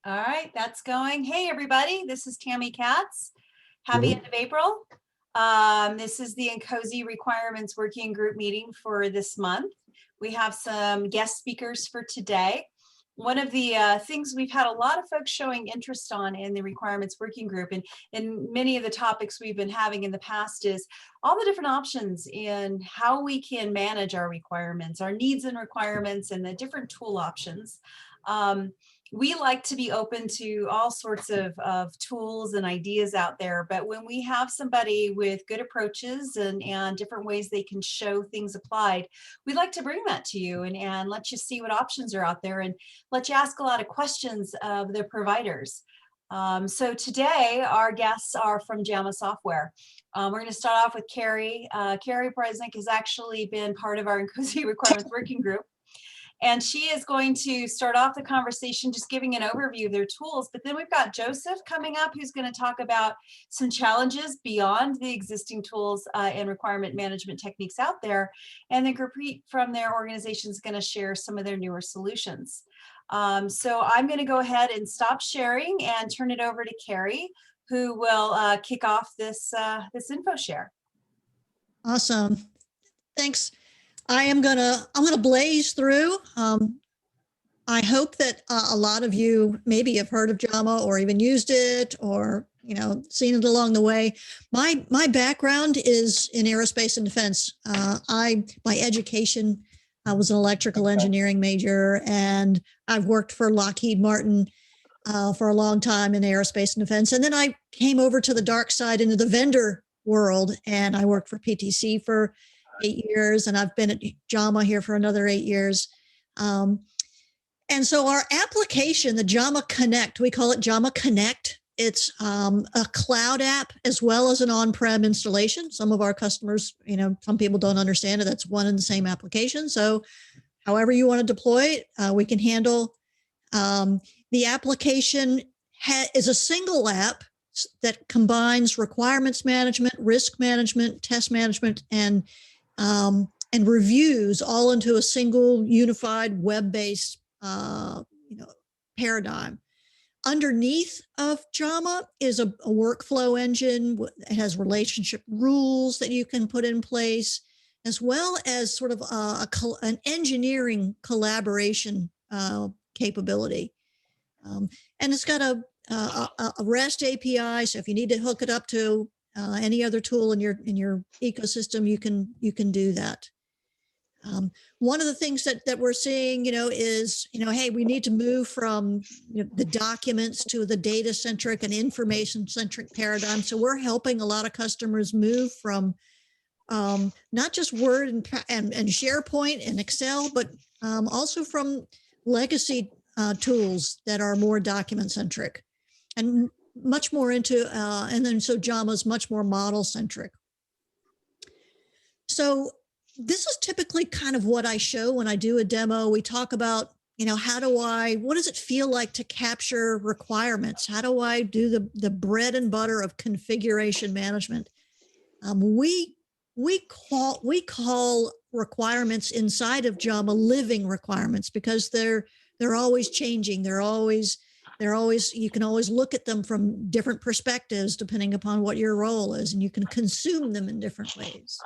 All right, that's going. Hey, everybody, this is Tammy Katz. Happy end of April. This is the INCOSE Requirements Working Group meeting for this month. We have some guest speakers for today. One of the things we've had a lot of folks showing interest on in the Requirements Working Group and many of the topics we've been having in the past is all the different options in how we can manage our requirements, our needs and requirements, and the different tool options. We like to be open to all sorts of tools and ideas out there, but when we have somebody with good approaches and different ways they can show things applied, we'd like to bring that to you and let you see what options are out there and let you ask a lot of questions of the providers. So today our guests are from Jama Software. We're going to start off with Cary. Cary Bryczek has actually been part of our INCOSE Requirements Working Group. And she is going to start off the conversation just giving an overview of their tools. But then we've got Joseph coming up, who's going to talk about some challenges beyond the existing tools and requirement management techniques out there. And then Gurpreet from their organization is going to share some of their newer solutions. So I'm going to go ahead and stop sharing and turn it over to Cary, who will kick off this info share. Awesome. Thanks. I'm gonna blaze through. I hope that a lot of you maybe have heard of Jama or even used it or seen it along the way. My background is in aerospace and defense. My education, I was an electrical engineering major, and I've worked for Lockheed Martin for a long time in aerospace and defense. And then I came over to the dark side into the vendor world, and I worked for PTC for 8 years, and I've been at Jama here for another 8 years. And so our application, the Jama Connect, we call it Jama Connect. It's a cloud app as well as an on-prem installation. Some of our customers, some people don't understand it. That's one and the same application. So however you want to deploy it, we can handle. The application is a single app that combines requirements management, risk management, test management, and reviews all into a single unified web-based, paradigm. Underneath of Jama is a workflow engine. It has relationship rules that you can put in place, as well as sort of an engineering collaboration capability. And it's got a REST API. So if you need to hook it up to any other tool in your ecosystem, you can do that. One of the things that we're seeing, is, hey, we need to move from the documents to the data-centric and information-centric paradigm. So we're helping a lot of customers move from not just Word and SharePoint and Excel, but also from legacy tools that are more document-centric and much more into, and then so Jama's much more model centric. So this is typically kind of what I show when I do a demo. We talk about, what does it feel like to capture requirements? How do I do the bread and butter of configuration management? We call requirements inside of Jama living requirements because they're always changing. You can always look at them from different perspectives depending upon what your role is, and you can consume them in different ways.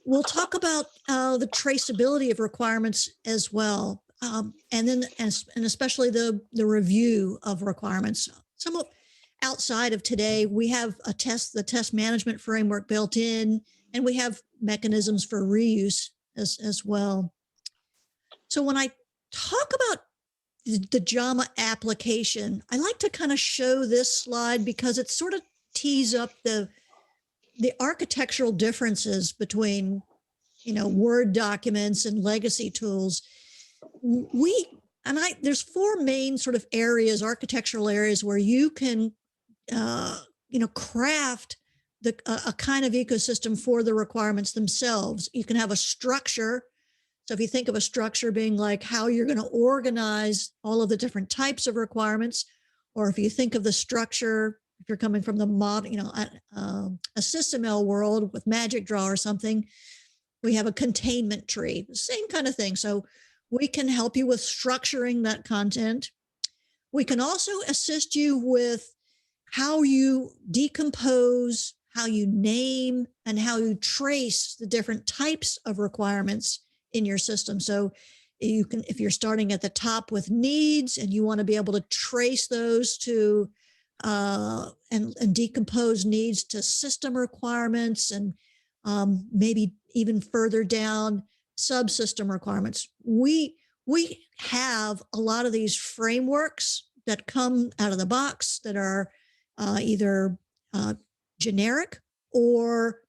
We'll talk about the traceability of requirements as well, and especially the review of requirements. Somewhat outside of today, we have the test management framework built in, and we have mechanisms for reuse as well. So when I talk about the Jama application, I like to kind of show this slide because it sort of tees up the architectural differences between, Word documents and legacy tools. There's four main sort of areas, architectural areas, where you can, craft a kind of ecosystem for the requirements themselves. You can have a structure. So if you think of a structure being like how you're going to organize all of the different types of requirements, or if you think of the structure, if you're coming from the model, a SysML world with Magic Draw or something, we have a containment tree, the same kind of thing. So we can help you with structuring that content. We can also assist you with how you decompose, how you name, and how you trace the different types of requirements in your system. So you can, if you're starting at the top with needs and you want to be able to trace those to and decompose needs to system requirements, and maybe even further down subsystem requirements. We have a lot of these frameworks that come out of the box that are either generic or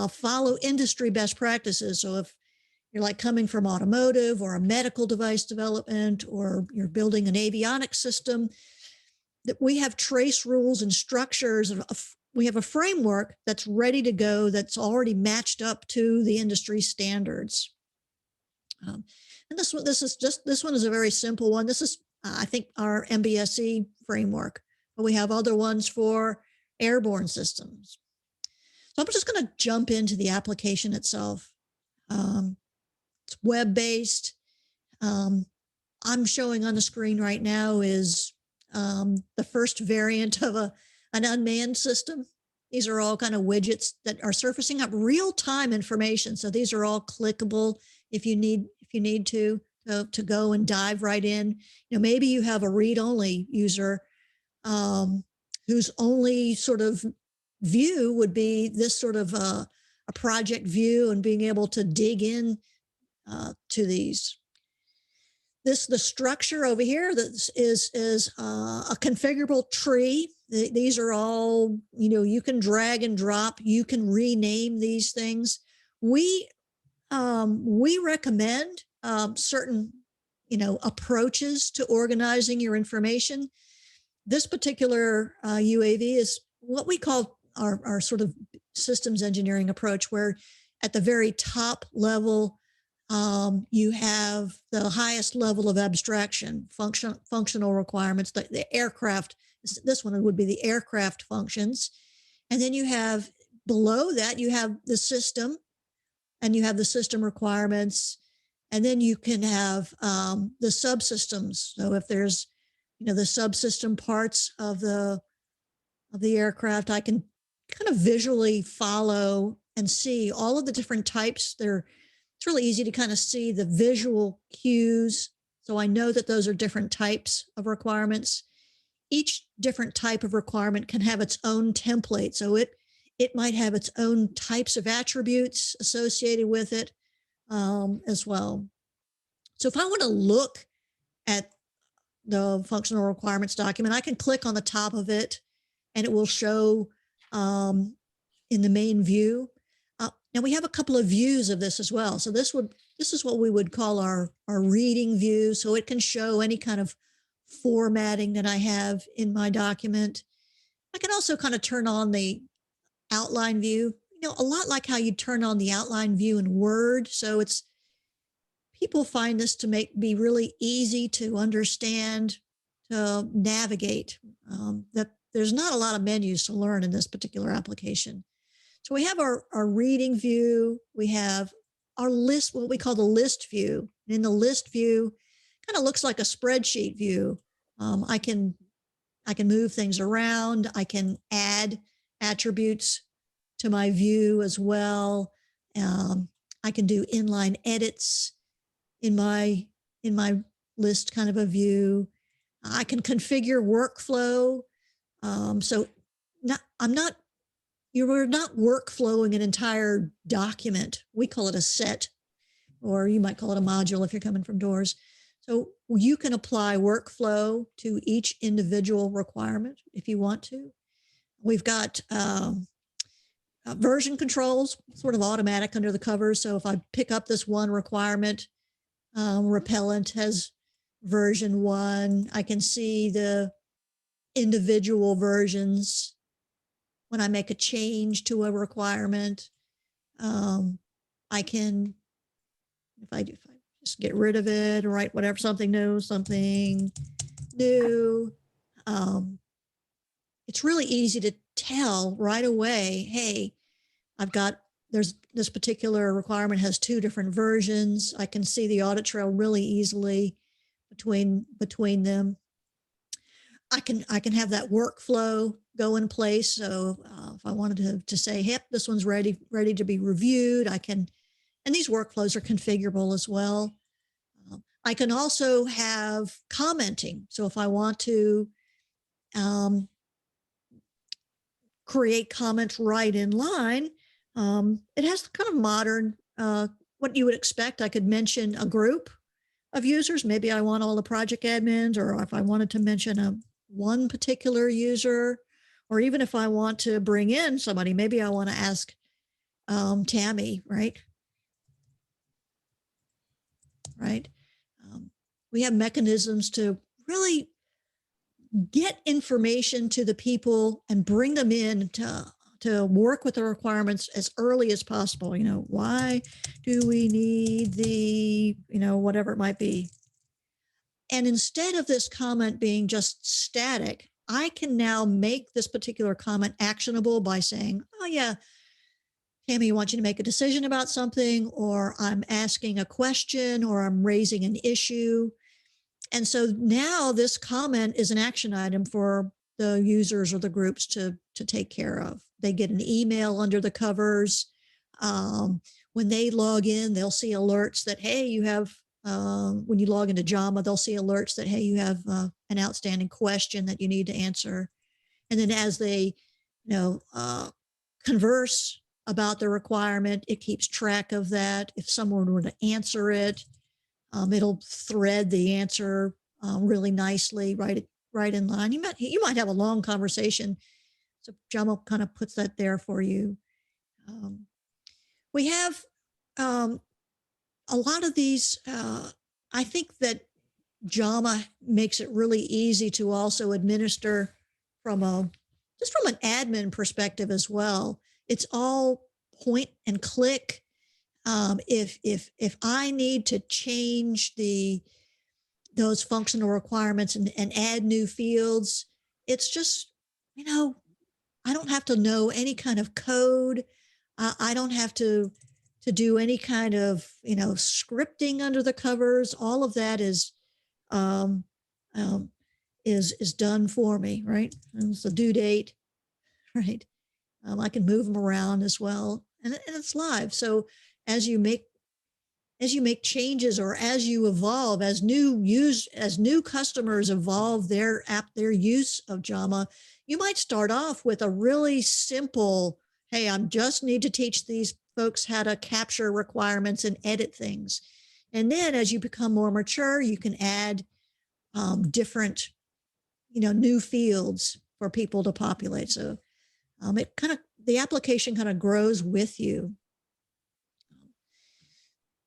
follow industry best practices. So if you're like coming from automotive or a medical device development, or you're building an avionics system, that we have trace rules and structures. We have a framework that's ready to go, that's already matched up to the industry standards. And this one is a very simple one. This is, I think, our MBSE framework, but we have other ones for airborne systems. So I'm just going to jump into the application itself. It's web-based. I'm showing on the screen right now is the first variant of an unmanned system. These are all kind of widgets that are surfacing up real-time information. So these are all clickable if you need to go and dive right in. You know, maybe you have a read-only user whose only sort of view would be this sort of a project view, and being able to dig in to these. The structure over here that is a configurable tree. These are all, you know, you can drag and drop, you can rename these things. We recommend certain, you know, approaches to organizing your information. This particular UAV is what we call our sort of systems engineering approach, where at the very top level, you have the highest level of abstraction, functional requirements, the aircraft. This one would be the aircraft functions. And then you have below that, you have the system, and you have the system requirements. And then you can have the subsystems. So if there's, you know, the subsystem parts of the aircraft, I can kind of visually follow and see all of the different types. It's really easy to kind of see the visual cues. So I know that those are different types of requirements. Each different type of requirement can have its own template. So it might have its own types of attributes associated with it as well. So if I want to look at the functional requirements document, I can click on the top of it and it will show in the main view. Now we have a couple of views of this as well. So this is what we would call our reading view. So it can show any kind of formatting that I have in my document. I can also kind of turn on the outline view, you know, a lot like how you turn on the outline view in Word. So people find this to be really easy to understand, to navigate, that there's not a lot of menus to learn in this particular application. So we have our reading view, we have our list, what we call the list view. And in the list view, kind of looks like a spreadsheet view. I can move things around. I can add attributes to my view as well. I can do inline edits in my list kind of a view. I can configure workflow. You're not workflowing an entire document. We call it a set, or you might call it a module if you're coming from doors. So you can apply workflow to each individual requirement if you want to. We've got version controls, sort of automatic under the covers. So if I pick up this one requirement, repellent has version 1. I can see the individual versions when I make a change to a requirement. I can, if I just get rid of it or write whatever, something new. It's really easy to tell right away, hey, there's this particular requirement has 2 different versions. I can see the audit trail really easily between them. I can have that workflow go in place. So if I wanted to say, yep, this one's ready to be reviewed, I can, and these workflows are configurable as well. I can also have commenting. So if I want to create comments right in line, it has kind of modern, what you would expect. I could mention a group of users. Maybe I want all the project admins, or if I wanted to mention one particular user, or even if I want to bring in somebody, maybe I want to ask Tammy, right? We have mechanisms to really get information to the people and bring them in to work with the requirements as early as possible. You know, why do we need the, you know, whatever it might be. And instead of this comment being just static, I can now make this particular comment actionable by saying, oh yeah, Tammy, I want you to make a decision about something, or I'm asking a question, or I'm raising an issue. And so now this comment is an action item for the users or the groups to take care of. They get an email under the covers. When they log in, they'll see alerts that, hey, you have, when you log into Jama, they'll see alerts that, hey, you have an outstanding question that you need to answer. And then as they, you know, converse about the requirement, it keeps track of that. If someone were to answer it, it'll thread the answer really nicely, right in line. You might have a long conversation, so Jama kind of puts that there for you. We have a lot of these. I think that Jama makes it really easy to also administer from an admin perspective as well. It's all point and click. If I need to change those functional requirements and add new fields, it's just, you know, I don't have to know any kind of code. I don't have to do any kind of, you know, scripting under the covers. All of that is done for me, right? And it's the due date, right? I can move them around as well, and it's live. So as you make changes, or as you evolve, as new customers evolve their use of Jama, you might start off with a really simple, hey, I just need to teach these folks how to capture requirements and edit things. And then as you become more mature, you can add different, you know, new fields for people to populate. So the application kind of grows with you.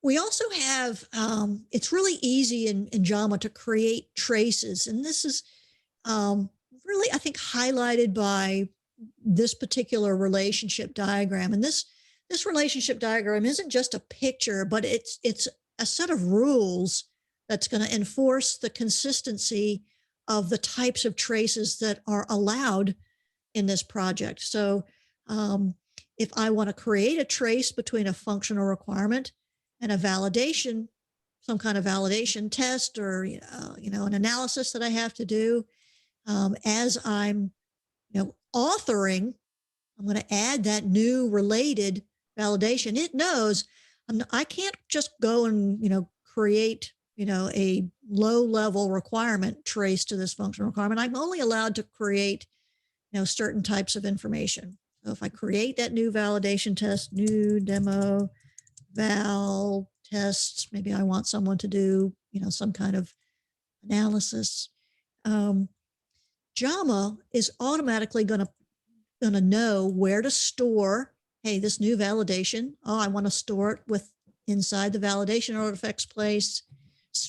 We also have, it's really easy in Jama to create traces. And this is really, I think, highlighted by this particular relationship diagram. And this relationship diagram isn't just a picture, but it's a set of rules that's going to enforce the consistency of the types of traces that are allowed in this project. So if I want to create a trace between a functional requirement and a validation, some kind of validation test, or you know, an analysis that I have to do, as I'm, you know, authoring, I'm going to add that new related validation. It knows I can't just go and, you know, create, you know, a low-level requirement trace to this functional requirement. I'm only allowed to create, you know, certain types of information. So if I create that new validation test, new demo val tests, maybe I want someone to do, you know, some kind of analysis. Jama is automatically going to know where to store, hey, this new validation. Oh, I want to store it inside the validation artifacts place.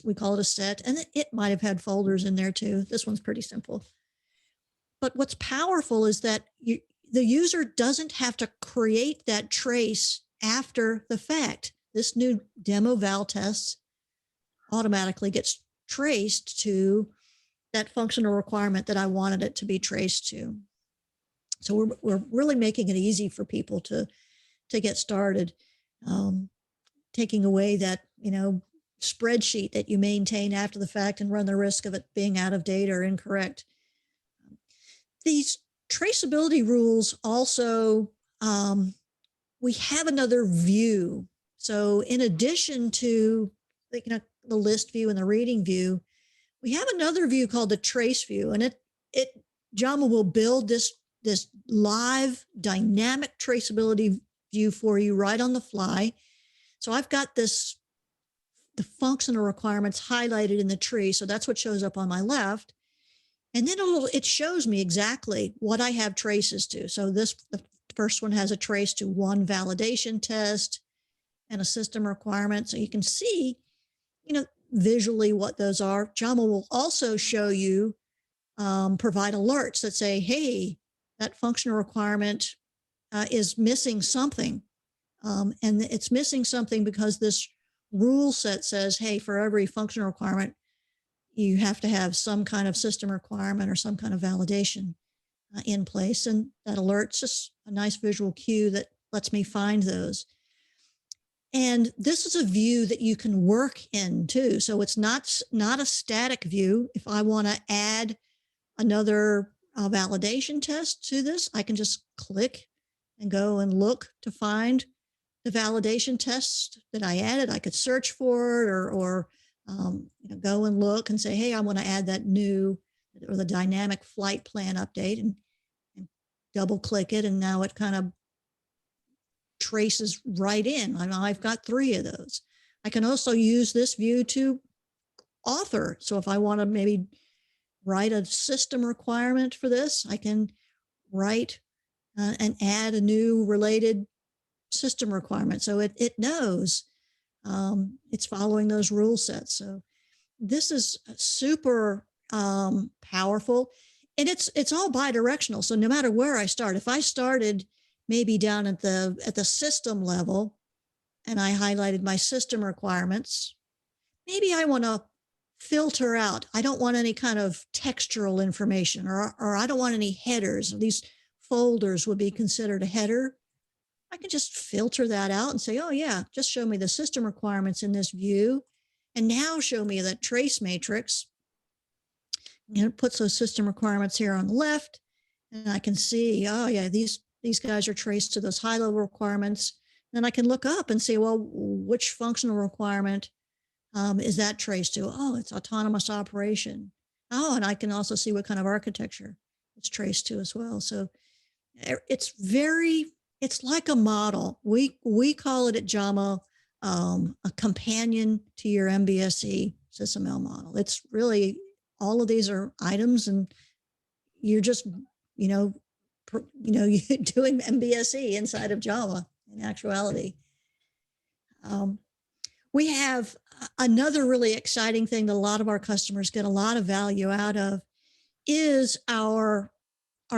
We call it a set, and it might have had folders in there too. This one's pretty simple. But what's powerful is that the user doesn't have to create that trace after the fact. This new demo val test automatically gets traced to that functional requirement that I wanted it to be traced to. So we're really making it easy for people to get started, taking away that, you know, spreadsheet that you maintain after the fact and run the risk of it being out of date or incorrect. these traceability rules also, we have another view. So in addition to the list view and the reading view, we have another view called the trace view, and Jama will build this live dynamic traceability view for you right on the fly. So I've got the functional requirements highlighted in the tree. So that's what shows up on my left. And then it shows me exactly what I have traces to. So the first one has a trace to one validation test and a system requirement. So you can see, visually what those are. Jama will also show you, provide alerts that say, hey, that functional requirement is missing something. And it's missing something because this rule set says, hey, for every functional requirement, you have to have some kind of system requirement or some kind of validation in place. And that alert's just a nice visual cue that lets me find those. And this is a view that you can work in too. So it's not a static view. If I want to add another validation test to this, I can just click and go and look to find the validation test that I added. I could search for it or go and look and say, hey, I want to add that new or the dynamic flight plan update and double click it. And now it kind of traces right in. I've got 3 of those. I can also use this view to author. So if I want to maybe write a system requirement for this, I can write and add a new related system requirement. So it knows it's following those rule sets. So this is super powerful, and it's all bi-directional. So no matter where I start, if I started maybe down at the system level and I highlighted my system requirements, maybe I want to filter out. I don't want any kind of textual information, or I don't want any headers. These folders would be considered a header. I can just filter that out and say, oh yeah, just show me the system requirements in this view. And now show me that trace matrix. And it puts those system requirements here on the left. And I can see, oh yeah, these guys are traced to those high level requirements. Then I can look up and see, well, which functional requirement is that traced to? Oh, it's autonomous operation. Oh, and I can also see what kind of architecture it's traced to as well. So it's like a model. We call it at Jama a companion to your MBSE SysML model. It's really, all of these are items, and you're just, you're doing MBSE inside of Java in actuality. We have another really exciting thing that a lot of our customers get a lot of value out of is our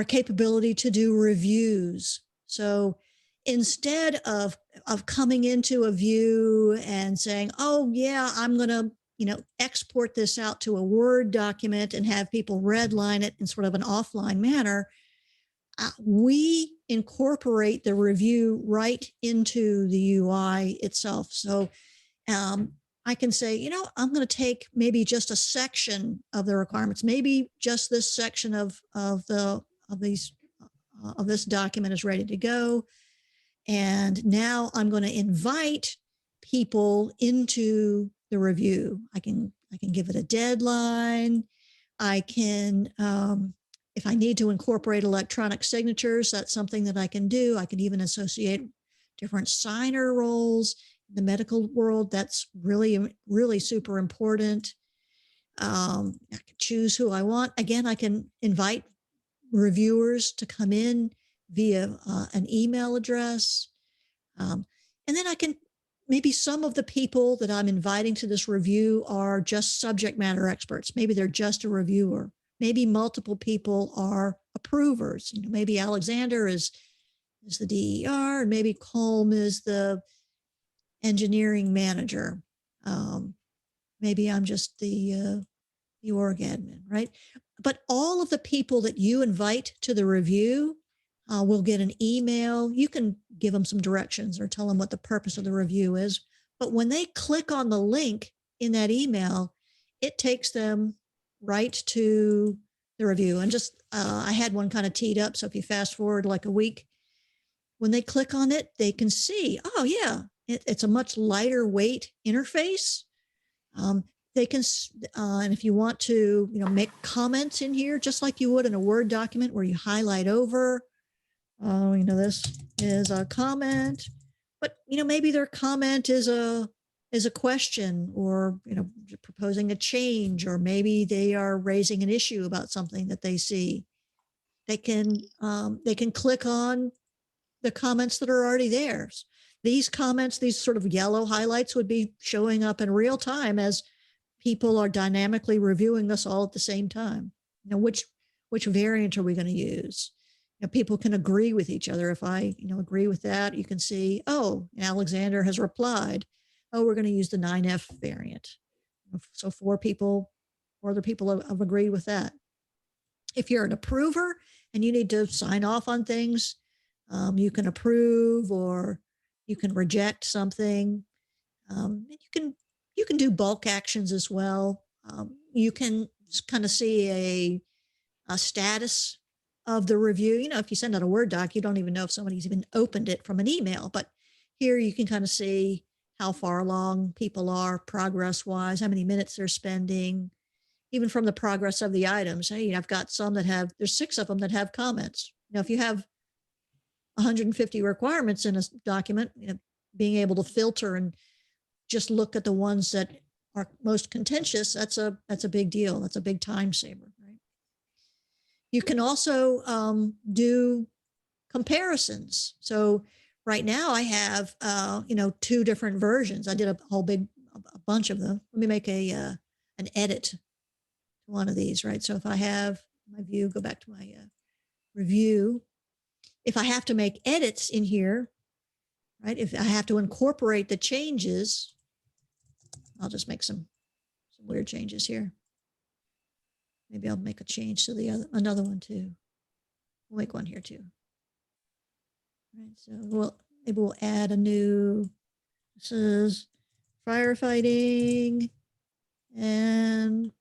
capability to do reviews. So instead of coming into a view and saying, oh yeah, I'm going to, export this out to a Word document and have people redline it in sort of an offline manner, we incorporate the review right into the UI itself. So I can say, I'm going to take maybe just a section of the requirements, maybe just this section of this document is ready to go. And now I'm going to invite people into the review. I can give it a deadline. I can, if I need to incorporate electronic signatures, that's something that I can do. I can even associate different signer roles. In the medical world, that's really, really super important. I can choose who I want. Again, I can invite reviewers to come in via an email address. And then I can, maybe some of the people that I'm inviting to this review are just subject matter experts. Maybe they're just a reviewer. Maybe multiple people are approvers. Maybe Alexander is the DER, and maybe Colm is the engineering manager. Maybe I'm just the org admin, right? But all of the people that you invite to the review will get an email. You can give them some directions or tell them what the purpose of the review is. But when they click on the link in that email, it takes them right to the review. And just, I had one kind of teed up. So if you fast forward like a week, when they click on it, they can see, oh yeah, it's a much lighter weight interface. They can, and if you want to, make comments in here, just like you would in a Word document where you highlight over, this is a comment, but, maybe their comment is a question, or, proposing a change, or maybe they are raising an issue about something that they see. They can click on the comments that are already there. These comments, these sort of yellow highlights, would be showing up in real time as people are dynamically reviewing this all at the same time. Which variant are we going to use? People can agree with each other. If I, agree with that, you can see, oh, Alexander has replied. Oh, we're going to use the 9F variant. So four other people have agreed with that. If you're an approver and you need to sign off on things, you can approve or you can reject something. You can do bulk actions as well. You can kind of see a status of the review. If you send out a Word doc, you don't even know if somebody's even opened it from an email. But here you can kind of see how far along people are progress-wise, how many minutes they're spending, even from the progress of the items. Hey, I've got some that there's 6 of them that have comments. If you have 150 requirements in a document, being able to filter and just look at the ones that are most contentious, that's a big deal. That's a big time saver, right? You can also do comparisons. So right now I have, 2 different versions. I did a bunch of them. Let me make an edit to one of these, right? So if I have my view, go back to my review. If I have to make edits in here, right? If I have to incorporate the changes, I'll just make some weird changes here. Maybe I'll make a change to another one too. We'll make one here too. All right, so maybe we'll add a new, this is firefighting and,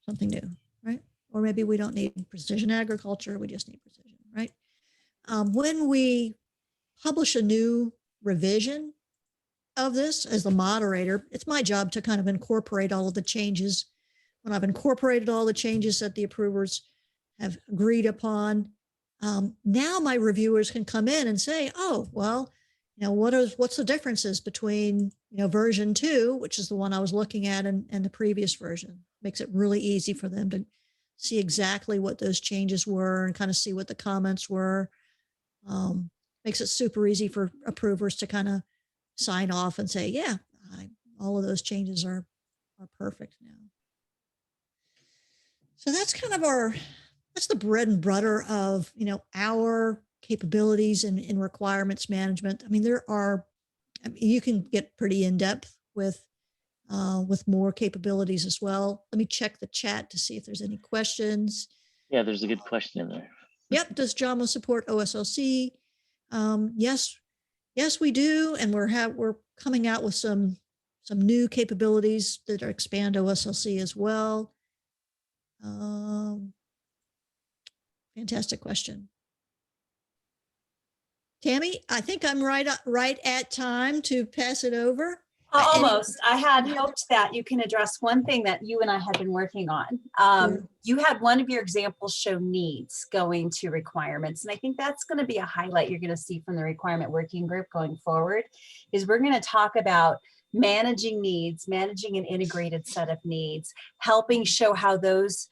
something new, right? Or maybe we don't need precision agriculture, we just need precision, right? When we publish a new revision of this as the moderator, it's my job to kind of incorporate all of the changes. When I've incorporated all the changes that the approvers have agreed upon, now my reviewers can come in and say, oh, well, what's the differences between, version 2, which is the one I was looking at, and the previous version. Makes it really easy for them to see exactly what those changes were and kind of see what the comments were. Makes it super easy for approvers to kind of sign off and say, yeah, all of those changes are perfect now. So that's kind of that's the bread and butter of, our capabilities in requirements management. I mean, you can get pretty in depth with more capabilities as well. Let me check the chat to see if there's any questions. Yeah, there's a good question in there. Yep. Does Jama support OSLC? Yes, we do. And we're coming out with some new capabilities that expand OSLC as well. Fantastic question. Tammy, I think I'm right at time to pass it over. Almost. I had hoped that you can address one thing that you and I have been working on. You had one of your examples show needs going to requirements. And I think that's going to be a highlight you're going to see from the requirement working group going forward, is we're going to talk about managing needs, managing an integrated set of needs, helping show how those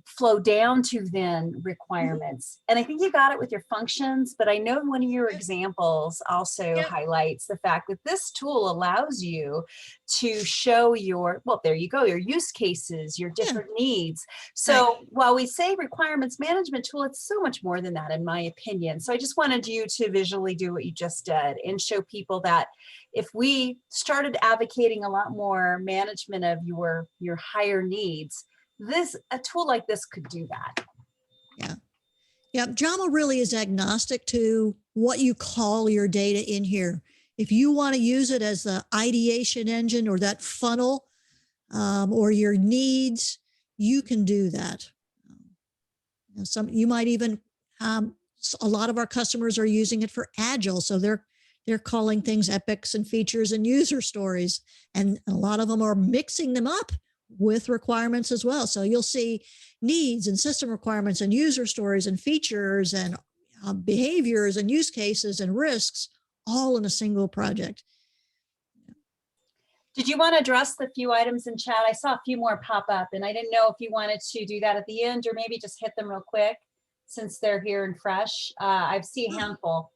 flow down to then requirements. And I think you got it with your functions, but I know one of your examples also highlights the fact that this tool allows you to show your, well, there you go, your use cases, your different needs. So while we say requirements management tool, it's so much more than that, in my opinion. So I just wanted you to visually do what you just did and show people that if we started advocating a lot more management of your higher needs, a tool like this could do that. Yeah. Jama really is agnostic to what you call your data in here. If you want to use it as the ideation engine or that funnel or your needs, you can do that. You might even, a lot of our customers are using it for Agile. So they're calling things epics and features and user stories. And a lot of them are mixing them up with requirements as well. So you'll see needs and system requirements and user stories and features and behaviors and use cases and risks all in a single project. Did you want to address the few items in chat? I saw a few more pop up and I didn't know if you wanted to do that at the end or maybe just hit them real quick since they're here and fresh. I see a handful.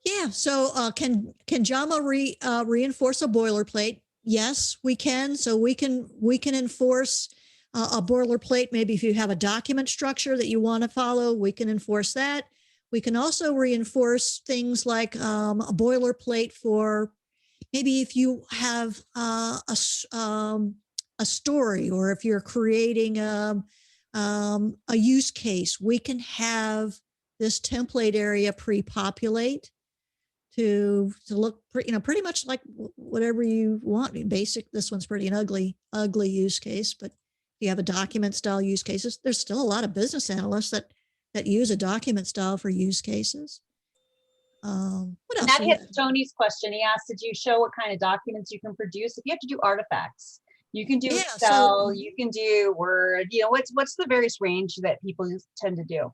Yeah, so can Jama reinforce a boilerplate? Yes, we can. So we can enforce a boilerplate. Maybe if you have a document structure that you want to follow, we can enforce that. We can also reinforce things like a boilerplate for maybe if you have a story, or if you're creating a use case, we can have this template area pre-populate to look pretty much like whatever you want. Basic, this one's pretty an ugly use case, but if you have a document style use cases, there's still a lot of business analysts that use a document style for use cases. What else? That hits Tony's question. He asked, did you show what kind of documents you can produce? If you have to do artifacts, you can do Excel, you can do Word, what's the various range that people tend to do?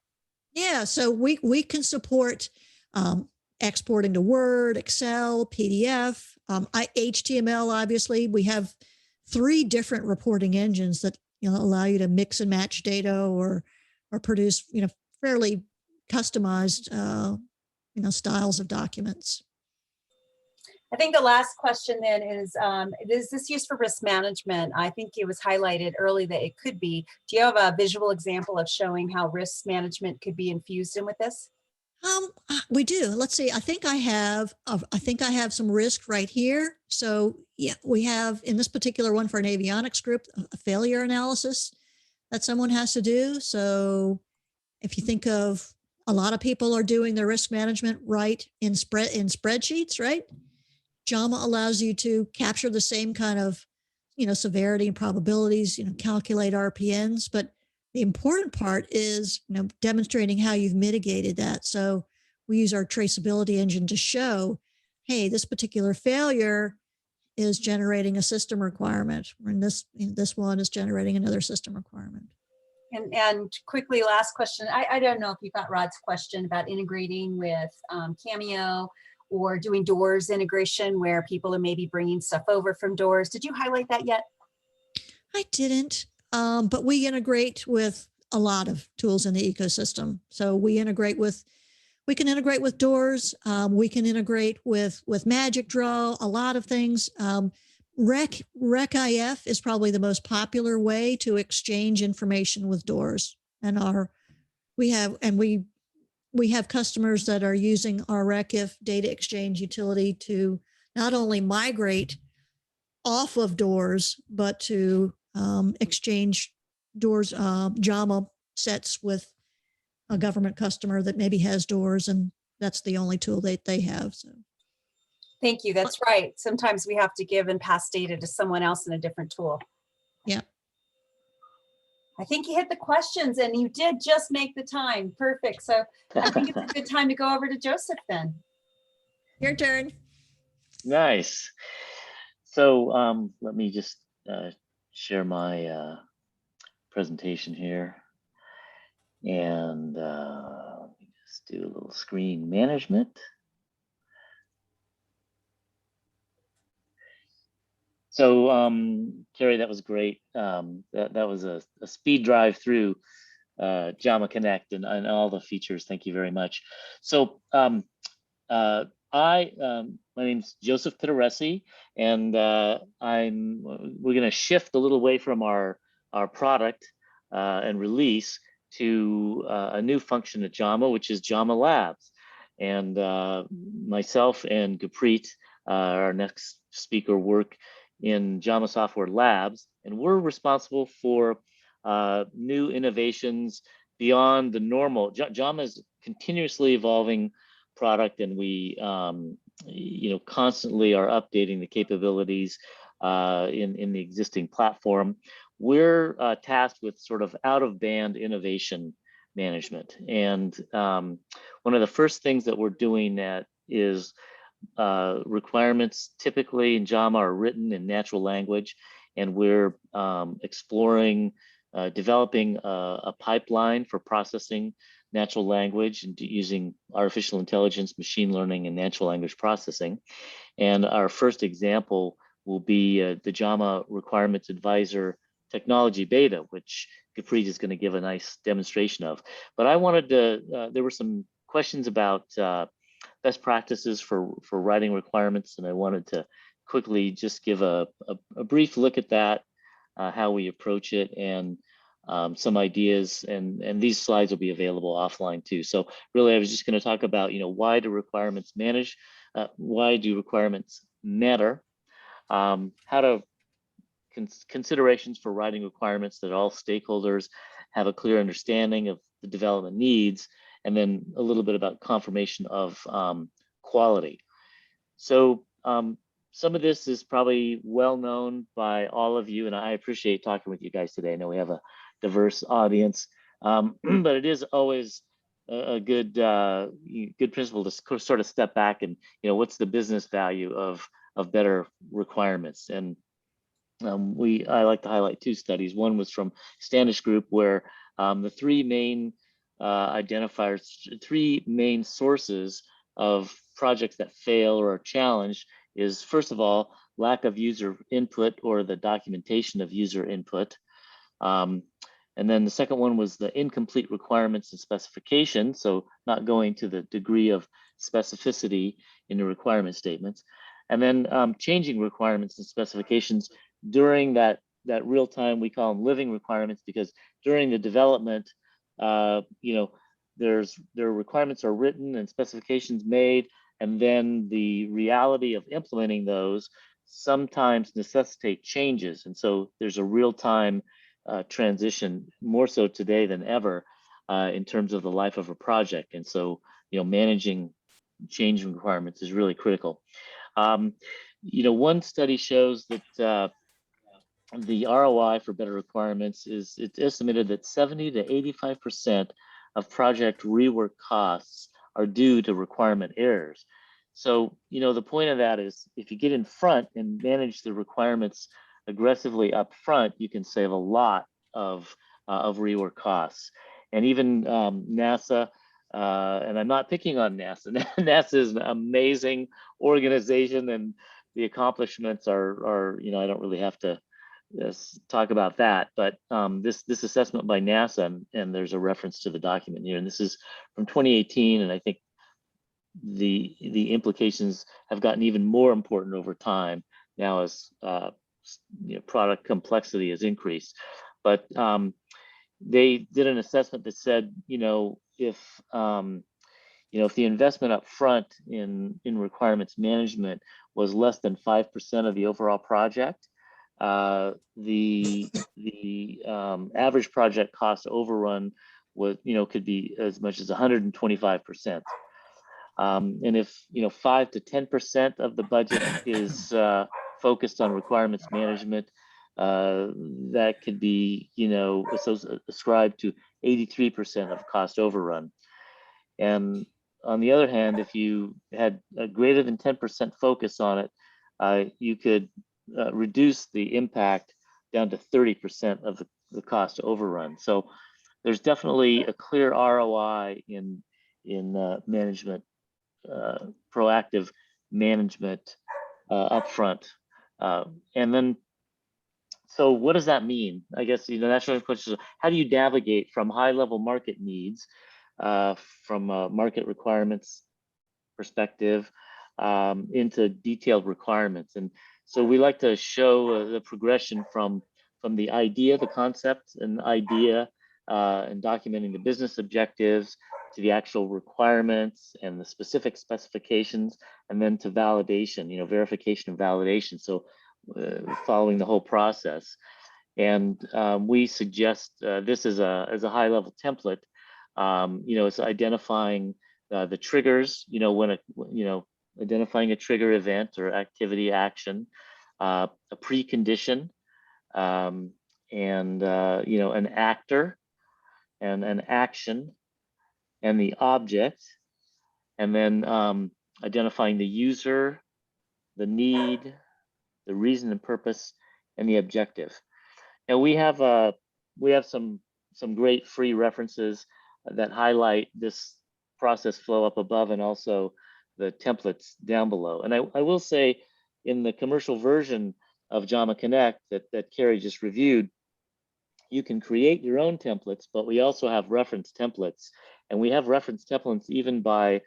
Yeah, so we can support exporting to Word, Excel, PDF, HTML. Obviously, we have 3 different reporting engines that allow you to mix and match data or produce fairly customized styles of documents. I think the last question then is this used for risk management? I think it was highlighted early that it could be. Do you have a visual example of showing how risk management could be infused in with this? We do. Let's see. I think I have some risk right here. So yeah, we have in this particular one for an avionics group, a failure analysis that someone has to do. So if you think of, a lot of people are doing their risk management right in spreadsheets, right? Jama allows you to capture the same kind of, severity and probabilities, calculate RPNs, but the important part is, demonstrating how you've mitigated that. So we use our traceability engine to show, hey, this particular failure is generating a system requirement, and this one is generating another system requirement. And quickly, last question. I don't know if you got Rod's question about integrating with Cameo or doing doors integration where people are maybe bringing stuff over from doors. Did you highlight that yet? I didn't, but we integrate with a lot of tools in the ecosystem. So we can integrate with doors. We can integrate with Magic Draw, a lot of things. RecIF is probably the most popular way to exchange information with doors, and we have customers that are using our RecIF data exchange utility to not only migrate off of doors, but to exchange doors Jama sets with a government customer that maybe has doors, and that's the only tool that they have. So. Thank you. That's right. Sometimes we have to give and pass data to someone else in a different tool. Yeah. I think you hit the questions and you did just make the time. Perfect. So I think it's a good time to go over to Joseph then. Your turn. Nice. So let me just share my presentation here. And let me just do a little screen management. So, Cary, that was great. That was a speed drive through Jama Connect and all the features. Thank you very much. So, my name's Joseph Pitarresi, and we're going to shift a little away from our product and release to a new function at Jama, which is Jama Labs. And myself and Gurpreet, our next speaker, work in Jama Software Labs, and we're responsible for new innovations beyond the normal. Jama is continuously evolving product, and we constantly are updating the capabilities in the existing platform. We're tasked with sort of out-of-band innovation management. And one of the first things that we're doing that is requirements typically in Jama are written in natural language, and we're exploring developing a pipeline for processing natural language and using artificial intelligence, machine learning, and natural language processing. And our first example will be the Jama Requirements Advisor technology beta, which Gurpreet is going to give a nice demonstration of. But I wanted to, there were some questions about best practices for writing requirements, and I wanted to quickly just give a brief look at that, how we approach it, and some ideas, and these slides will be available offline too. So really, I was just going to talk about, why do requirements manage? Why do requirements matter? How to considerations for writing requirements that all stakeholders have a clear understanding of the development needs, and then a little bit about confirmation of quality. So some of this is probably well known by all of you, and I appreciate talking with you guys today. I know we have a diverse audience, but it is always a good principle to sort of step back and, what's the business value of better requirements? And I like to highlight two studies. One was from Standish Group, where the three main identifiers, three main sources of projects that fail or are challenged is, first of all, lack of user input or the documentation of user input. And then the second one was the incomplete requirements and specifications, so not going to the degree of specificity in the requirement statements. And then changing requirements and specifications during that real time, we call them living requirements, because during the development, their requirements are written and specifications made, and then the reality of implementing those sometimes necessitate changes. And so there's a real time transition, more so today than ever, in terms of the life of a project. And so, managing change requirements is really critical. One study shows that the ROI for better requirements it's estimated that 70 to 85% of project rework costs are due to requirement errors. So, the point of that is, if you get in front and manage the requirements aggressively up front, you can save a lot of rework costs. And even NASA, and I'm not picking on NASA. NASA is an amazing organization, and the accomplishments are I don't really have to talk about that. But this assessment by NASA, and there's a reference to the document here, and this is from 2018, and I think the implications have gotten even more important over time now as product complexity has increased. But they did an assessment that said, if the investment up front in requirements management was less than 5% of the overall project, the average project cost overrun was could be as much as 125%. And if 5 to 10% of the budget is focused on requirements management, that could be ascribed to 83% of cost overrun. And on the other hand, if you had a greater than 10% focus on it, you could reduce the impact down to 30% of the cost overrun. So there's definitely a clear ROI in management, proactive management upfront. And then, so what does that mean? I guess, that's the question. How do you navigate from high level market needs, from a market requirements perspective, into detailed requirements? And so we like to show the progression from the idea, the concept and idea, and documenting the business objectives, to the actual requirements and the specific specifications, and then to validation, verification and validation. So following the whole process. And we suggest this as a high level template. It's identifying the triggers, when identifying a trigger event or activity action, a precondition, and an actor and an action and the object, and then identifying the user, the need, the reason and purpose, and the objective. And we have some great free references that highlight this process flow up above, and also the templates down below. And I will say, in the commercial version of Jama Connect that Cary just reviewed, you can create your own templates, but we also have reference templates. And we have reference templates even by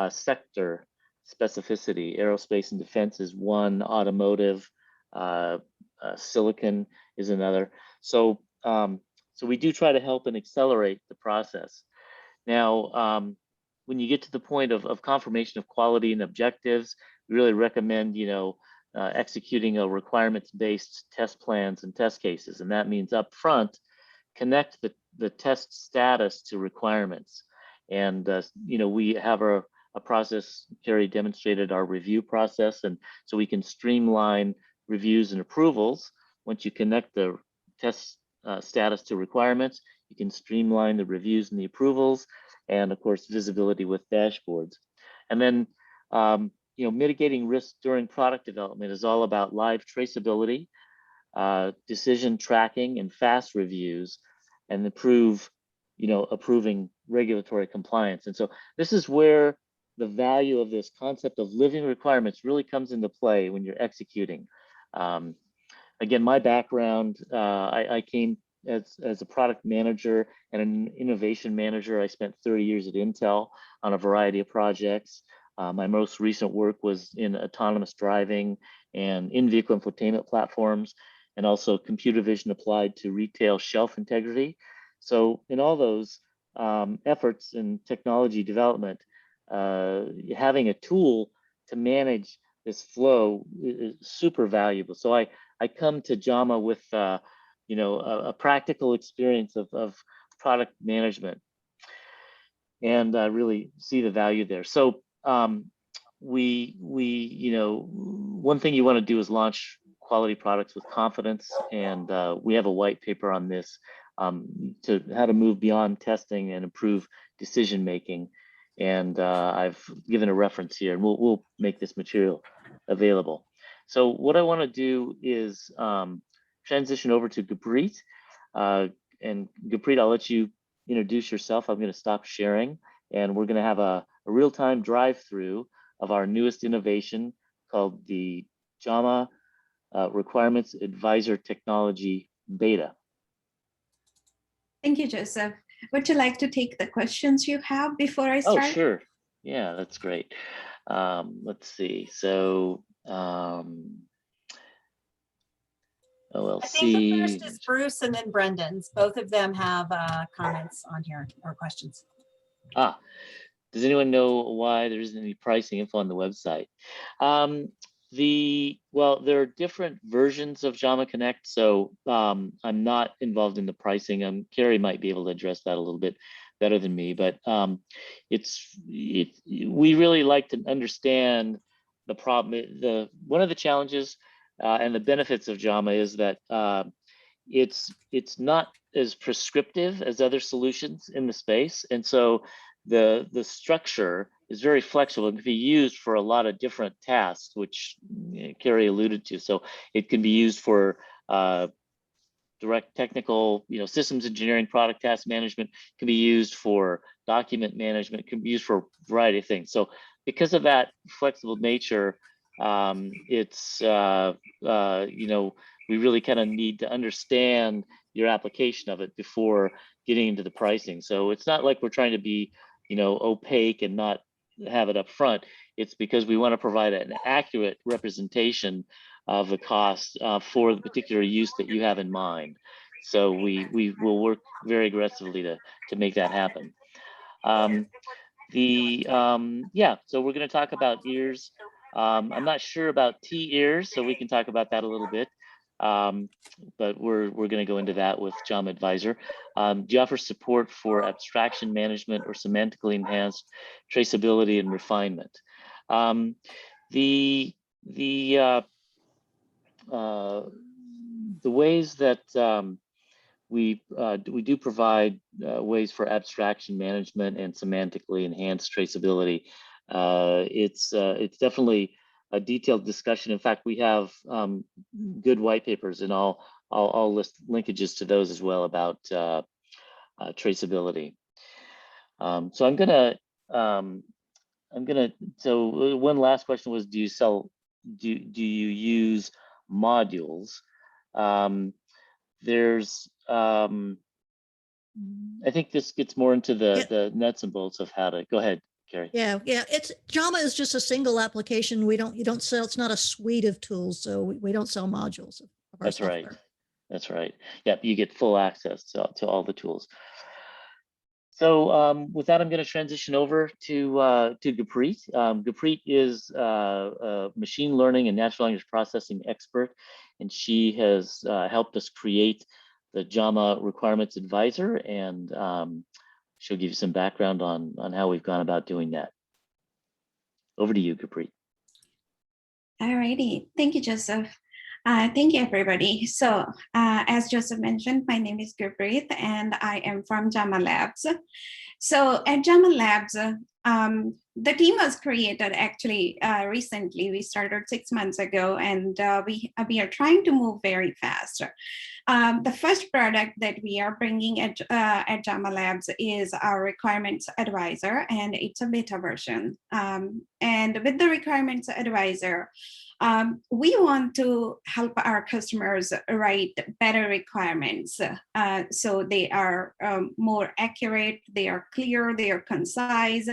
sector specificity. Aerospace and defense is one, automotive, silicon is another. So, so we do try to help and accelerate the process. Now, when you get to the point of confirmation of quality and objectives, we really recommend, executing a requirements-based test plans and test cases. And that means up front, connect the test status to requirements. And, we have a process. Cary demonstrated our review process. And so we can streamline reviews and approvals. Once you connect the test status to requirements, you can streamline the reviews and the approvals, and of course, visibility with dashboards. And then, mitigating risk during product development is all about live traceability, decision tracking, and fast reviews, and approving regulatory compliance. And so this is where the value of this concept of living requirements really comes into play when you're executing. Again, my background, I came as a product manager and an innovation manager. I spent 30 years at Intel on a variety of projects. My most recent work was in autonomous driving and in-vehicle infotainment platforms, and also computer vision applied to retail shelf integrity. So in all those efforts in technology development, having a tool to manage this flow is super valuable. So I come to Jama with a practical experience of product management, and I really see the value there. So one thing you want to do is launch quality products with confidence, and we have a white paper on this, to how to move beyond testing and improve decision making. And I've given a reference here, and we'll make this material available. So what I want to do is transition over to Gurpreet. And Gurpreet, I'll let you introduce yourself. I'm going to stop sharing, and we're going to have a real-time drive-through of our newest innovation called the Jama Requirements Advisor Technology Beta. Thank you, Joseph. Would you like to take the questions you have before I start? Oh, sure. Yeah, that's great. Let's see. So, OLC. I think the first is Bruce and then Brendan's. Both of them have comments on here or questions. Does anyone know why there isn't any pricing info on the website? Well, there are different versions of Jama Connect, so I'm not involved in the pricing. Cary might be able to address that a little bit better than me, but we really like to understand the problem. One of the challenges and the benefits of Jama is that it's not as prescriptive as other solutions in the space, and so the structure is very flexible and can be used for a lot of different tasks, which Cary alluded to. So it can be used for direct technical, systems engineering, product task management, can be used for document management, can be used for a variety of things. So because of that flexible nature, it's, we really kind of need to understand your application of it before getting into the pricing. So it's not like we're trying to be, opaque and not have it up front. It's because we want to provide an accurate representation of the cost for the particular use that you have in mind. So we will work very aggressively to make that happen. So we're going to talk about ears. I'm not sure about T-ears, so we can talk about that a little bit. But we're going to go into that with Jama Advisor. Do you offer support for abstraction management or semantically enhanced traceability and refinement? ways that we do provide ways for abstraction management and semantically enhanced traceability. It's definitely a detailed discussion. In fact, we have good white papers, and I'll list linkages to those as well about traceability. So I'm gonna. So one last question was, do you use modules? There's I think this gets more into the nuts and bolts of how to go ahead, Cary. Yeah. It's Jama is just a single application. You don't sell, it's not a suite of tools. So we don't sell modules of our That's software. right. That's right. Yep, you get full access to all the tools. So with that, I'm going to transition over to Gurpreet. Gurpreet is a machine learning and natural language processing expert, and she has helped us create the Jama Requirements Advisor, and she'll give you some background on how we've gone about doing that. Over to you, Gurpreet. All righty. Thank you, Joseph. Thank you, everybody. So as Joseph mentioned, my name is Gurpreet, and I am from Jama Labs. So at Jama Labs, the team was created actually recently. We started 6 months ago, and we are trying to move very fast. The first product that we are bringing at Jama Labs is our Requirements Advisor, and it's a beta version. And with the Requirements Advisor, we want to help our customers write better requirements. So they are more accurate, they are clear, they are concise,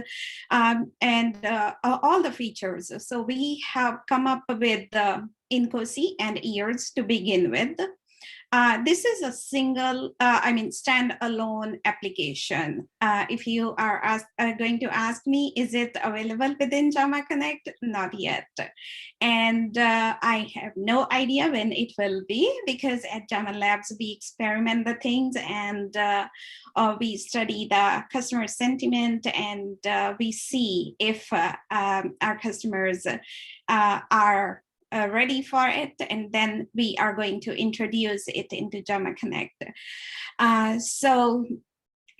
and all the features. So we have come up with the INCOSE and EARS to begin with. This is a single, standalone application. If you are going to ask me, is it available within Jama Connect? Not yet. And I have no idea when it will be, because at Jama Labs, we experiment the things, and we study the customer sentiment, and we see if our customers are ready for it, and then we are going to introduce it into Jama Connect. So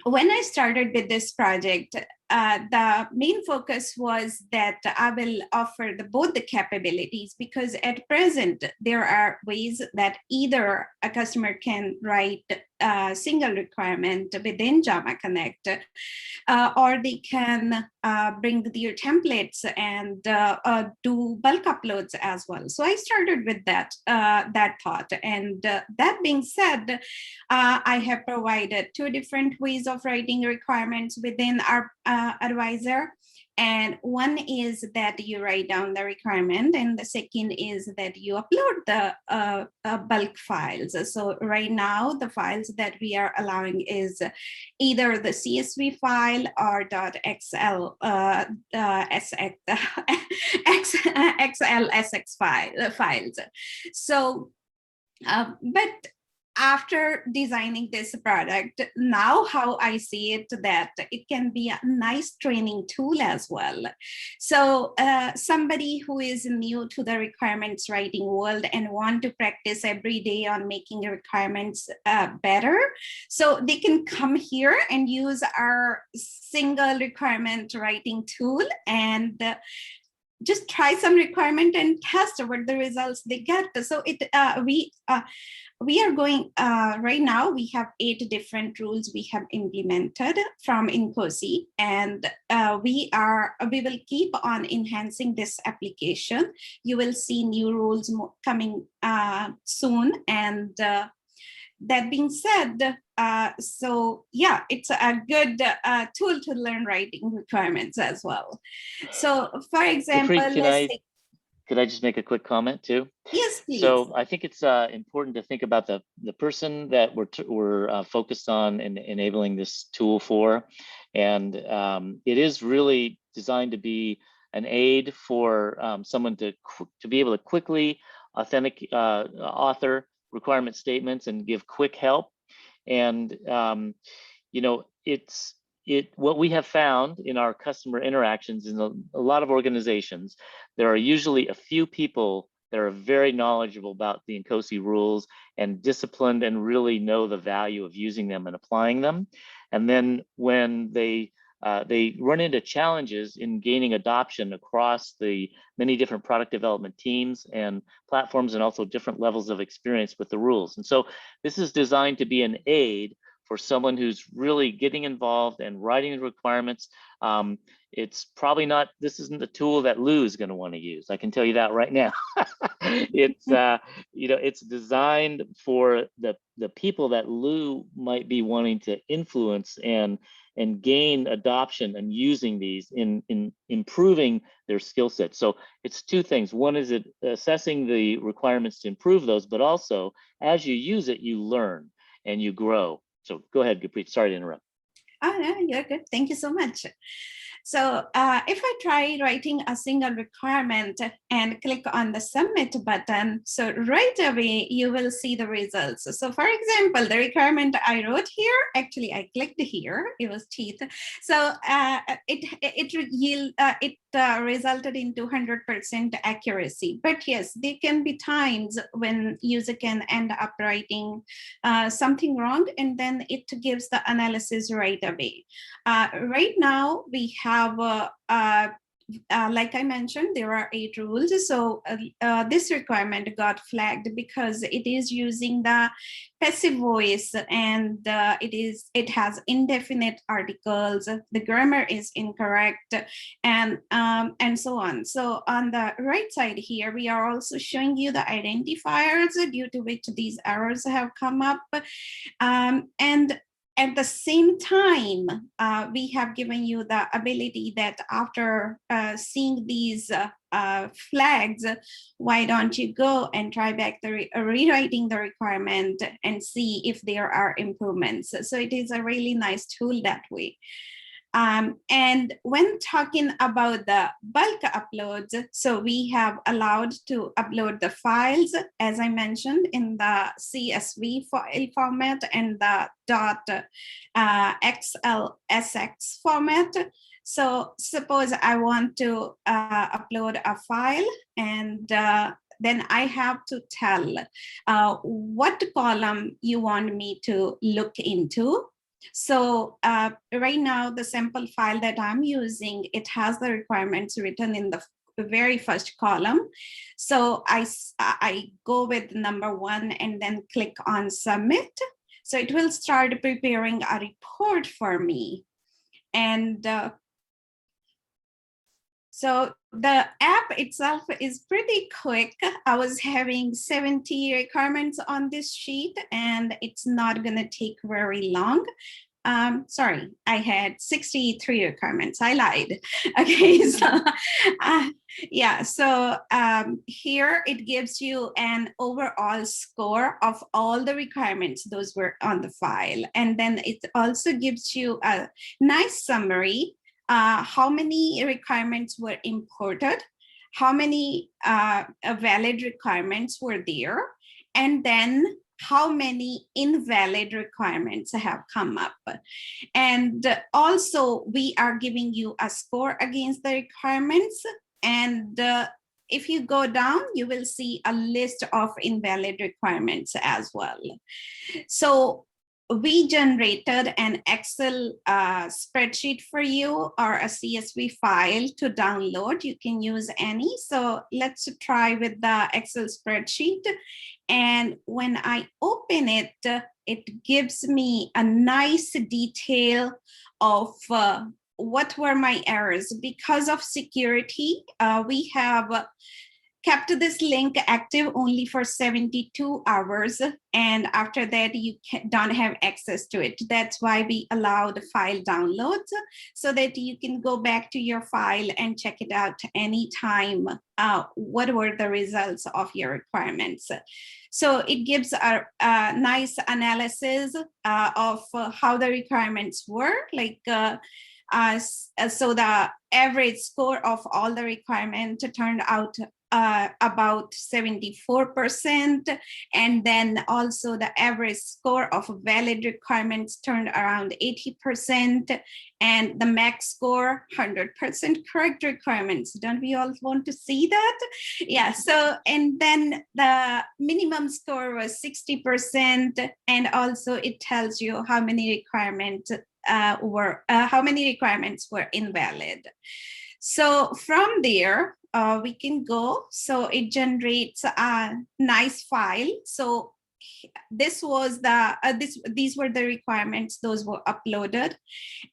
when I started with this project, the main focus was that I will offer both the capabilities, because at present, there are ways that either a customer can write a single requirement within Jama Connect, or they can bring their templates and do bulk uploads as well. So I started with that thought. And that being said, I have provided 2 different ways of writing requirements within our advisor. And one is that you write down the requirement, and the second is that you upload the bulk files. So right now, the files that we are allowing is either the CSV file or .xl XLSX files. So, but after designing this product, now how I see it, that it can be a nice training tool as well. So somebody who is new to the requirements writing world and want to practice every day on making requirements better, so they can come here and use our single requirement writing tool and just try some requirement and test what the results they get. So we are going, right now, we have 8 different rules we have implemented from INCOSE, and we will keep on enhancing this application. You will see new rules coming soon. And that being said, so yeah, it's a good tool to learn writing requirements as well. So for example, could I just make a quick comment too? Yes, please. So I think it's important to think about the person that we're focused on in enabling this tool for. And it is really designed to be an aid for someone to be able to quickly author requirement statements and give quick help. And you know, what we have found in our customer interactions in a lot of organizations, there are usually a few people that are very knowledgeable about the INCOSE rules and disciplined and really know the value of using them and applying them. And then when they run into challenges in gaining adoption across the many different product development teams and platforms, and also different levels of experience with the rules. And so this is designed to be an aid for someone who's really getting involved and writing the requirements. It's probably not, this isn't the tool that Lou is going to want to use. I can tell you that right now. It's, you know, it's designed for the people that Lou might be wanting to influence and gain adoption and using these in improving their skill set. So it's two things. One is it assessing the requirements to improve those, but also as you use it, you learn and you grow. So go ahead, Gurpreet. Sorry to interrupt. Oh, no, you're good. Thank you so much. So if I try writing a single requirement and click on the submit button, so right away you will see the results. So for example, the requirement I wrote here, actually I clicked here, it was teeth. So it resulted in 200% accuracy. But yes, there can be times when user can end up writing something wrong, and then it gives the analysis right away. Right now we have like I mentioned, there are 8 rules. So this requirement got flagged because it is using the passive voice, and it has indefinite articles. The grammar is incorrect, and so on. So on the right side here, we are also showing you the identifiers due to which these errors have come up, and at the same time, we have given you the ability that after seeing these flags, why don't you go and try back the rewriting the requirement and see if there are improvements. So it is a really nice tool that way. And when talking about the bulk uploads, so we have allowed to upload the files, as I mentioned, in the CSV file format and the .xlsx format. So suppose I want to upload a file, and then I have to tell what column you want me to look into. So right now, the sample file that I'm using, it has the requirements written in the very first column. So I go with number 1 and then click on submit. So it will start preparing a report for me. And so the app itself is pretty quick. I was having 70 requirements on this sheet, and it's not going to take very long. Sorry, I had 63 requirements. I lied. Okay, so yeah, so here it gives you an overall score of all the requirements those were on the file. And then it also gives you a nice summary. How many requirements were imported, how many valid requirements were there, and then how many invalid requirements have come up. And also we are giving you a score against the requirements. And if you go down, you will see a list of invalid requirements as well. So we generated an Excel spreadsheet for you, or a CSV file to download. You can use any. So let's try with the Excel spreadsheet. And when I open it, it gives me a nice detail of what were my errors. Because of security, we have kept this link active only for 72 hours. And after that, you don't have access to it. That's why we allowed file downloads, so that you can go back to your file and check it out anytime. What were the results of your requirements? So it gives a nice analysis of how the requirements were, like so the average score of all the requirements turned out about 74%. And then also the average score of valid requirements turned around 80%. And the max score, 100% correct requirements. Don't we all want to see that? Yeah, so, and then the minimum score was 60%. And also it tells you how many requirements were invalid. So from there, we can go. So it generates a nice file. So this was the these were the requirements, those were uploaded,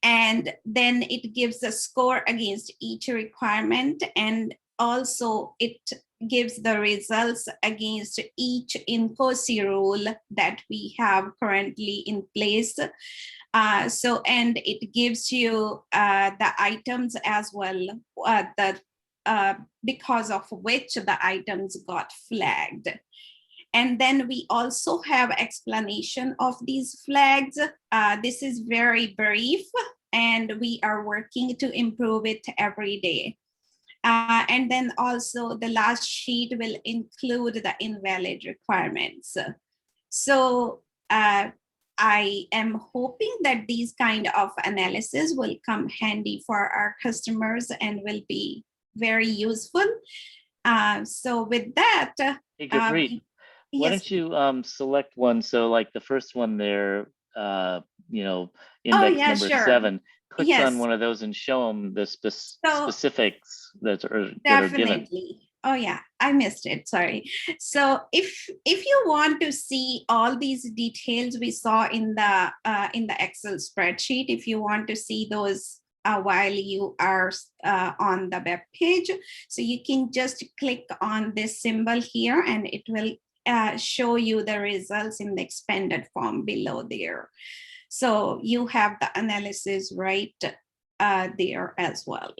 and then it gives a score against each requirement, and also it gives the results against each INCOSE rule that we have currently in place. And it gives you the items as well, because of which the items got flagged. And then we also have explanation of these flags. This is very brief, and we are working to improve it every day. And then also the last sheet will include the invalid requirements. So I am hoping that these kind of analysis will come handy for our customers and will be very useful. So with that, Hey, Gurpreet, why yes. don't you select one? So like the first one there, you know, index number sure. 7, click Yes. on one of those and show them the So, specifics that are given. definitely. Oh yeah, I missed it, sorry. So if you want to see all these details we saw in the Excel spreadsheet, if you want to see those while you are on the web page, so you can just click on this symbol here and it will show you the results in the expanded form below there. So you have the analysis right there as well.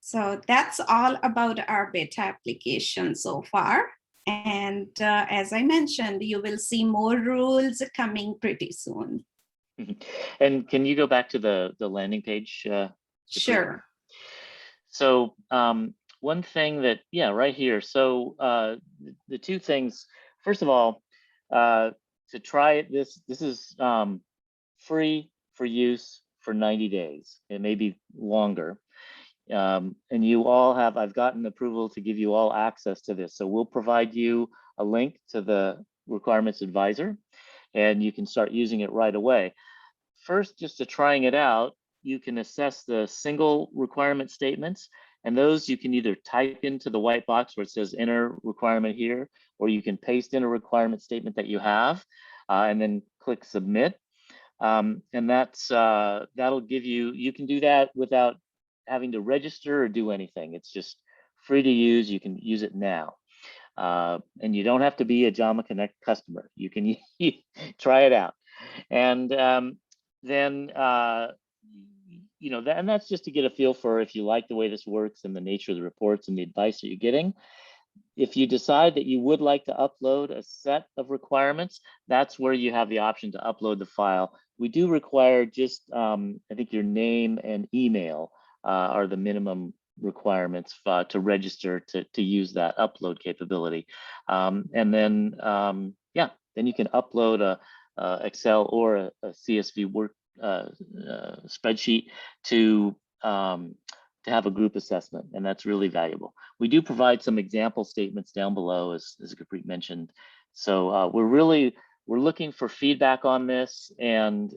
So that's all about our beta application so far. And as I mentioned, you will see more rules coming pretty soon. And can you go back to the landing page? Sure. So one thing that, yeah, right here. So the two things, first of all, to try it, this is free for use for 90 days. It may be longer. And you all have, I've gotten approval to give you all access to this. So we'll provide you a link to the requirements advisor and you can start using it right away. First, just to trying it out, you can assess the single requirement statements, and those you can either type into the white box where it says enter requirement here, or you can paste in a requirement statement that you have and then click submit. And that's that'll give you, you can do that without having to register or do anything. It's just free to use. You can use it now. And you don't have to be a Jama Connect customer. You can try it out. And then, you know, and that's just to get a feel for if you like the way this works and the nature of the reports and the advice that you're getting. If you decide that you would like to upload a set of requirements, that's where you have the option to upload the file. We do require just, I think your name and email are the minimum requirements to register to use that upload capability. And then, yeah, then you can upload a Excel or a CSV work spreadsheet to have a group assessment, and that's really valuable. We do provide some example statements down below, as Gurpreet mentioned. So we're looking for feedback on this, and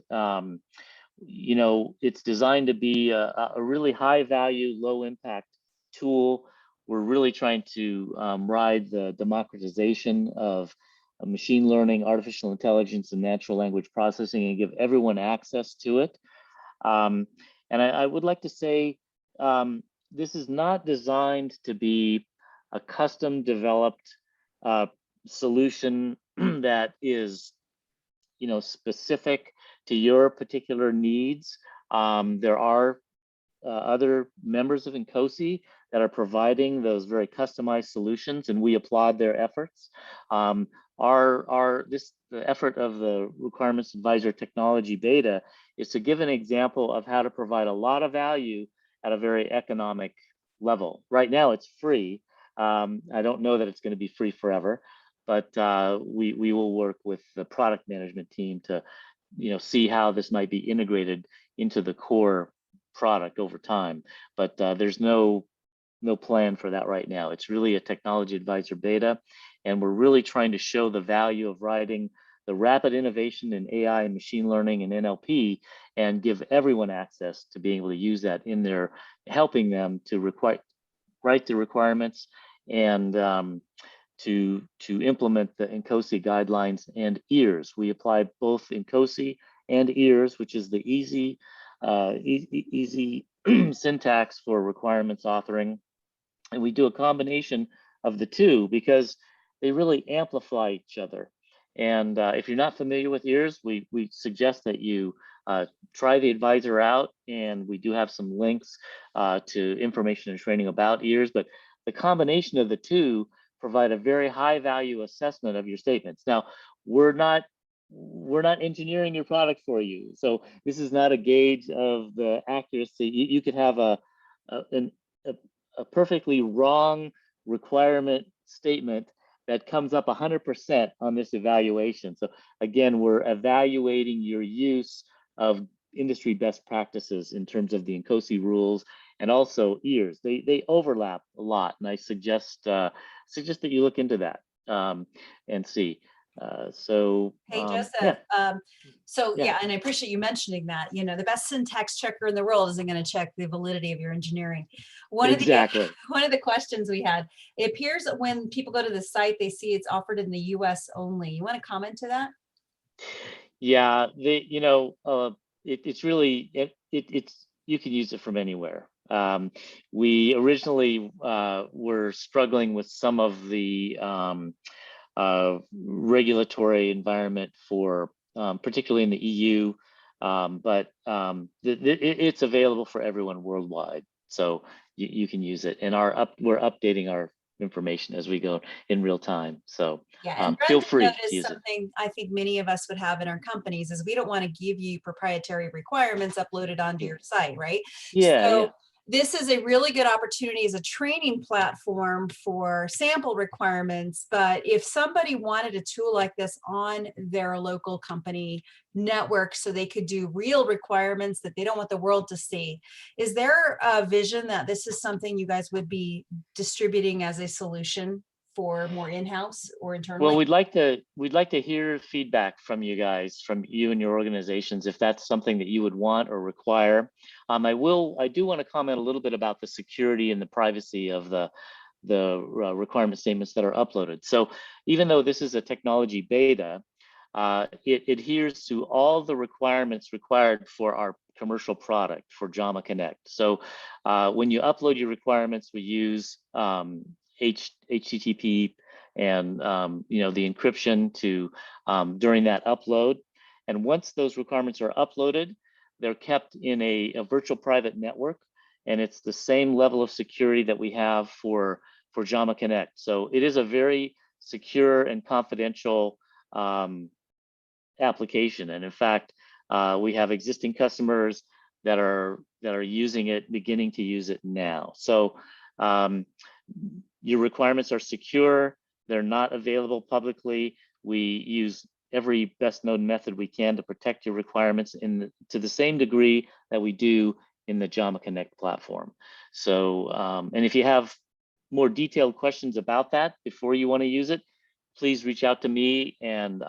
you know, it's designed to be a really high value, low impact tool. We're really trying to ride the democratization of machine learning, artificial intelligence, and natural language processing, and give everyone access to it. And I would like to say, this is not designed to be a custom developed solution that is, you know, specific to your particular needs. There are other members of INCOSE that are providing those very customized solutions, and we applaud their efforts. The effort of the Requirements Advisor Technology Beta is to give an example of how to provide a lot of value at a very economic level. Right now it's free, I don't know that it's going to be free forever, but we will work with the product management team to, see how this might be integrated into the core product over time. But there's no plan for that right now. It's really a technology advisor beta, and we're really trying to show the value of writing the rapid innovation in AI and machine learning and NLP, and give everyone access to being able to use that in their, helping them to write the requirements and to implement the INCOSE guidelines and EARS. We apply both INCOSE and EARS, which is the easy syntax for requirements authoring. And we do a combination of the two because they really amplify each other. And if you're not familiar with EARS, we suggest that you try the advisor out, and we do have some links to information and training about EARS, but the combination of the two provide a very high value assessment of your statements. Now, we're not engineering your product for you. So this is not a gauge of the accuracy. You could have a perfectly wrong requirement statement that comes up 100% on this evaluation. So again, we're evaluating your use of industry best practices in terms of the INCOSE rules and also EARS. They overlap a lot, and I suggest that you look into that and see. Hey, Joseph. Yeah, and I appreciate you mentioning that. The best syntax checker in the world isn't going to check the validity of your engineering. One of the questions we had, it appears that when people go to the site, they see it's offered in the US only. You want to comment to that? Yeah, it's really, it's you can use it from anywhere. We originally were struggling with some of the regulatory environment for particularly in the EU, but it's available for everyone worldwide, so you can use it. And we're updating our information as we go in real time, so yeah, and feel free to use something I think many of us would have in our companies is we don't want to give you proprietary requirements uploaded onto your site, right? Yeah. This is a really good opportunity as a training platform for sample requirements. But if somebody wanted a tool like this on their local company network so they could do real requirements that they don't want the world to see, is there a vision that this is something you guys would be distributing as a solution for more in-house or internally? Well, we'd like to hear feedback from you guys, from you and your organizations, if that's something that you would want or require. I do want to comment a little bit about the security and the privacy of the requirement statements that are uploaded. So even though this is a technology beta, it adheres to all the requirements required for our commercial product for Jama Connect. So when you upload your requirements, we use HTTP and the encryption to during that upload. And once those requirements are uploaded, they're kept in a virtual private network, and it's the same level of security that we have for Jama Connect. So it is a very secure and confidential application. And in fact, we have existing customers that are using it, beginning to use it now. So your requirements are secure. They're not available publicly. We use every best known method we can to protect your requirements to the same degree that we do in the Jama Connect platform. So, and if you have more detailed questions about that before you want to use it, please reach out to me, and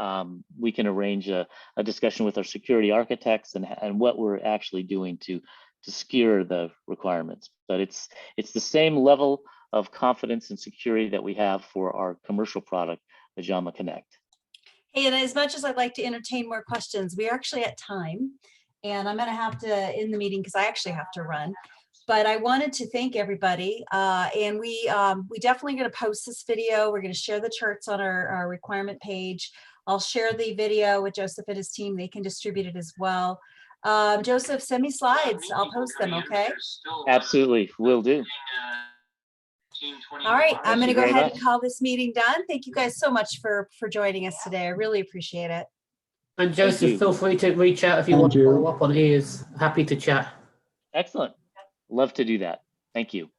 we can arrange a discussion with our security architects and what we're actually doing to secure the requirements. But it's the same level of confidence and security that we have for our commercial product, the Jama Connect. Hey, and as much as I'd like to entertain more questions, we are actually at time, and I'm going to have to end the meeting because I actually have to run. But I wanted to thank everybody, and we definitely going to post this video. We're going to share the charts on our requirement page. I'll share the video with Joseph and his team. They can distribute it as well. Joseph, send me slides. I'll post them, okay? Absolutely, will do. All right, I'm going to go ahead and call this meeting done. Thank you guys so much for joining us today. I really appreciate it. And Joseph, feel free to reach out if you want to follow up on EARS. Happy to chat. Excellent. Love to do that. Thank you.